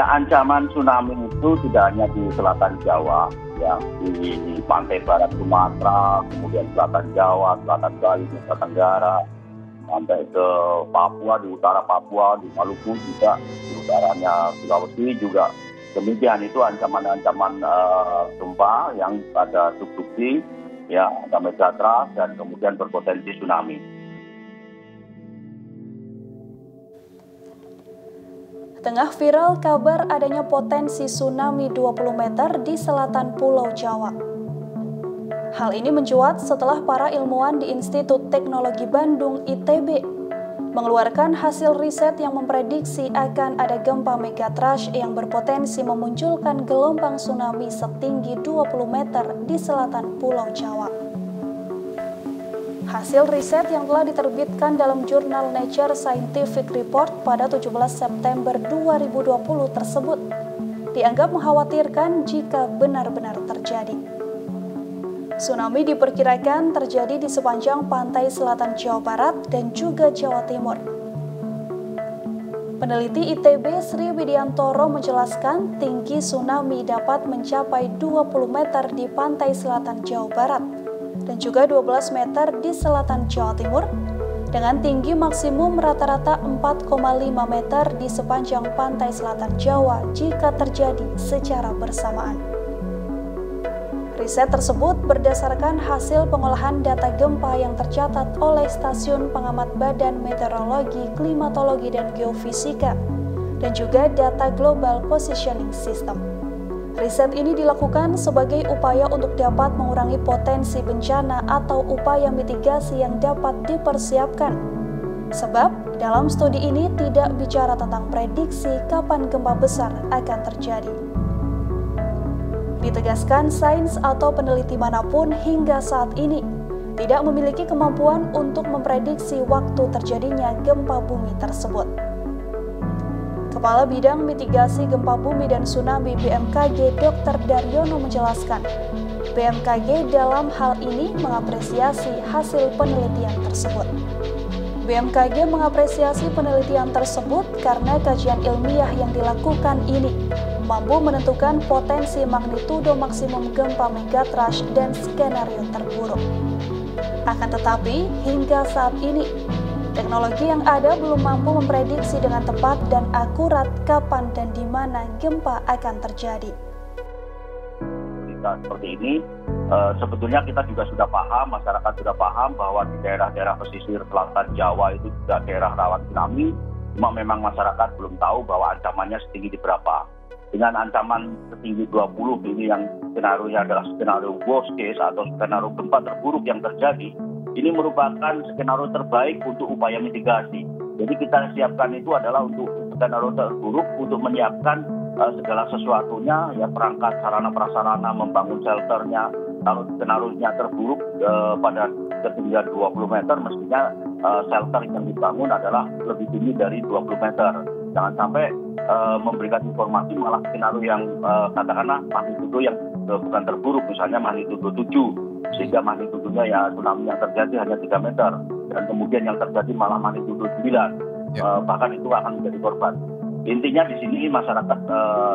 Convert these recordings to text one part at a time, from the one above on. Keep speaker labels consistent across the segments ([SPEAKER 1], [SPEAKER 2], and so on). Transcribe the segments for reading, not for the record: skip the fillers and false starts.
[SPEAKER 1] Ya, ancaman tsunami itu tidak hanya di selatan Jawa, ya, di pantai barat Sumatera, kemudian selatan Jawa, selatan Bali, Nusa Tenggara, sampai ke Papua, di utara Papua, di Maluku juga, di utaranya Sulawesi juga. Demikian itu ancaman-ancaman gempa yang ada subduksi, ya, ada megatrust dan kemudian berpotensi tsunami.
[SPEAKER 2] Tengah viral kabar adanya potensi tsunami 20 meter di selatan Pulau Jawa. Hal ini mencuat setelah para ilmuwan di Institut Teknologi Bandung (ITB) mengeluarkan hasil riset yang memprediksi akan ada gempa megatrust yang berpotensi memunculkan gelombang tsunami setinggi 20 meter di selatan Pulau Jawa. Hasil riset yang telah diterbitkan dalam jurnal Nature Scientific Report pada 17 September 2020 tersebut dianggap mengkhawatirkan jika benar-benar terjadi. Tsunami diperkirakan terjadi di sepanjang pantai selatan Jawa Barat dan juga Jawa Timur. Peneliti ITB Sri Widiantoro menjelaskan tinggi tsunami dapat mencapai 20 meter di pantai selatan Jawa Barat dan juga 12 meter di selatan Jawa Timur, dengan tinggi maksimum rata-rata 4,5 meter di sepanjang pantai selatan Jawa jika terjadi secara bersamaan. Riset tersebut berdasarkan hasil pengolahan data gempa yang tercatat oleh Stasiun Pengamat Badan Meteorologi, Klimatologi, dan Geofisika, dan juga data Global Positioning System. Riset ini dilakukan sebagai upaya untuk dapat mengurangi potensi bencana atau upaya mitigasi yang dapat dipersiapkan. Sebab, dalam studi ini tidak bicara tentang prediksi kapan gempa besar akan terjadi. Ditegaskan sains atau peneliti manapun hingga saat ini tidak memiliki kemampuan untuk memprediksi waktu terjadinya gempa bumi tersebut. Kepala Bidang Mitigasi Gempa Bumi dan Tsunami BMKG Dr. Daryono menjelaskan, BMKG dalam hal ini mengapresiasi hasil penelitian tersebut. BMKG mengapresiasi penelitian tersebut karena kajian ilmiah yang dilakukan ini mampu menentukan potensi magnitudo maksimum gempa megatrust dan skenario terburuk. Akan tetapi, hingga saat ini, teknologi yang ada belum mampu memprediksi dengan tepat dan akurat kapan dan di mana gempa akan terjadi.
[SPEAKER 1] Seperti ini, sebetulnya kita juga sudah paham, masyarakat sudah paham bahwa di daerah-daerah pesisir selatan Jawa itu juga daerah rawan tsunami, cuma memang masyarakat belum tahu bahwa ancamannya setinggi berapa. Dengan ancaman setinggi 20 ini yang skenario adalah skenario worst case atau skenario gempa terburuk yang terjadi, ini merupakan skenario terbaik untuk upaya mitigasi. Jadi kita siapkan itu adalah untuk skenario terburuk, untuk menyiapkan segala sesuatunya, ya, perangkat sarana prasarana, membangun shelternya. Kalau skenario-nya terburuk pada ketinggian 20 meter, mestinya shelter yang dibangun adalah lebih tinggi dari 20 meter. Jangan sampai memberikan informasi malah skenario yang katakanlah magnitudo yang bukan terburuk, misalnya magnitudo 7, sehingga magnitudonya ya tsunami yang terjadi hanya 3 meter, dan kemudian yang terjadi malah magnitudo 9, bahkan itu akan menjadi korban. Intinya di sini masyarakat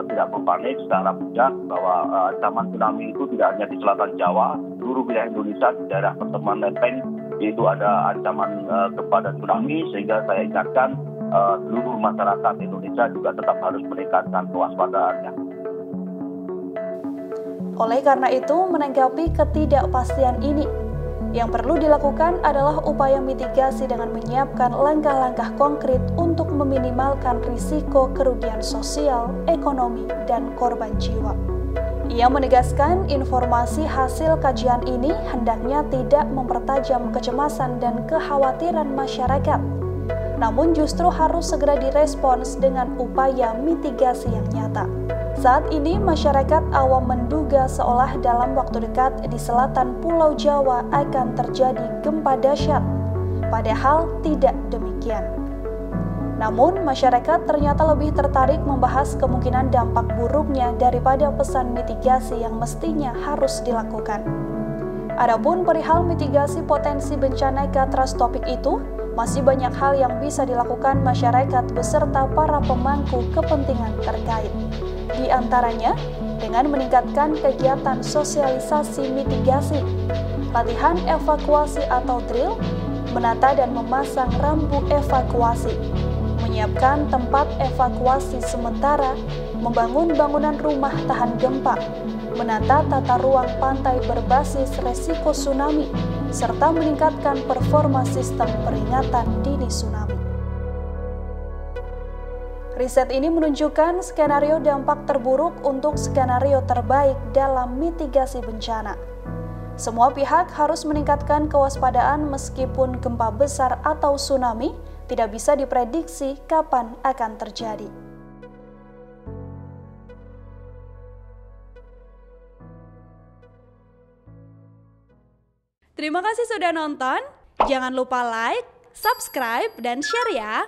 [SPEAKER 1] tidak berpanik secara bijak bahwa ancaman tsunami itu tidak hanya di selatan Jawa, seluruh wilayah Indonesia di daerah pertemuan lempeng itu ada ancaman gempa dan tsunami, sehingga saya ingatkan seluruh masyarakat Indonesia juga tetap harus meningkatkan kewaspadaannya.
[SPEAKER 2] Oleh karena itu, menanggapi ketidakpastian ini, yang perlu dilakukan adalah upaya mitigasi dengan menyiapkan langkah-langkah konkret untuk meminimalkan risiko kerugian sosial, ekonomi, dan korban jiwa. Ia menegaskan informasi hasil kajian ini hendaknya tidak mempertajam kecemasan dan kekhawatiran masyarakat, namun justru harus segera direspons dengan upaya mitigasi yang nyata. Saat ini masyarakat awam menduga seolah dalam waktu dekat di selatan Pulau Jawa akan terjadi gempa dahsyat, padahal tidak demikian. Namun masyarakat ternyata lebih tertarik membahas kemungkinan dampak buruknya daripada pesan mitigasi yang mestinya harus dilakukan. Adapun perihal mitigasi potensi bencana katastrofik itu, masih banyak hal yang bisa dilakukan masyarakat beserta para pemangku kepentingan terkait. Di antaranya, dengan meningkatkan kegiatan sosialisasi mitigasi, latihan evakuasi atau drill, menata dan memasang rambu evakuasi, menyiapkan tempat evakuasi sementara, membangun bangunan rumah tahan gempa, menata tata ruang pantai berbasis resiko tsunami, serta meningkatkan performa sistem peringatan dini tsunami. Riset ini menunjukkan skenario dampak terburuk untuk skenario terbaik dalam mitigasi bencana. Semua pihak harus meningkatkan kewaspadaan meskipun gempa besar atau tsunami tidak bisa diprediksi kapan akan terjadi. Terima kasih sudah nonton. Jangan lupa like, subscribe, dan share ya.